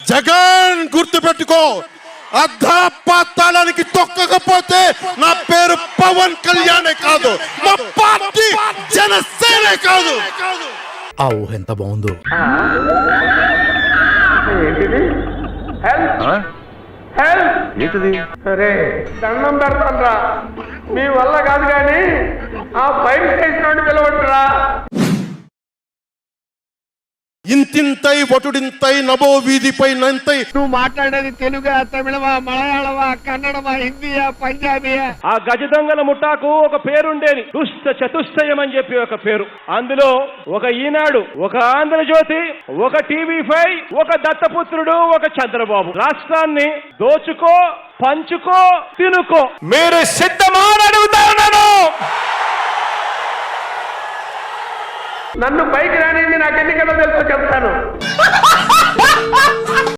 జగన్ గుర్తుపెట్టుకో, అర్ధపాతాళానికి తొక్కకపోతే నా పేరు పవన్ కళ్యాణే కాదు, మా పార్టీ జనసేనే కాదు. ఆ ఊహ ఎంత బాగుందో. ఏంటిది? సరే దండం పెడతాన్రా, మీ వల్ల కాదు కానీ ఆ ఫైర్ స్టేషన్ పిలవట్రా. ఇంతింతై వటుడింతై నభో వీధిపై నంతై. నువ్వు మాట్లాడేది తెలుగా, తమిళమా, మలయాళమా, కన్నడమా, హిందీయా, పంజాబీయా? ఆ గజ దొంగల ముఠాకు ఒక పేరుండేది, దుష్ట చతుష్టయం అని చెప్పి ఒక పేరు. అందులో ఒక ఈనాడు, ఒక ఆంధ్రజ్యోతి, ఒక టీవీ5, ఒక దత్తపుత్రుడు, ఒక చంద్రబాబు. రాష్ట్రాన్ని దోచుకో, పంచుకో, తినుకో. మీరు సిద్ధమా అని అడుగుతా ఉన్నాను. నన్ను పైకి రానింది, నాకు ఎన్ని కదా తెలుసో చెప్తాను.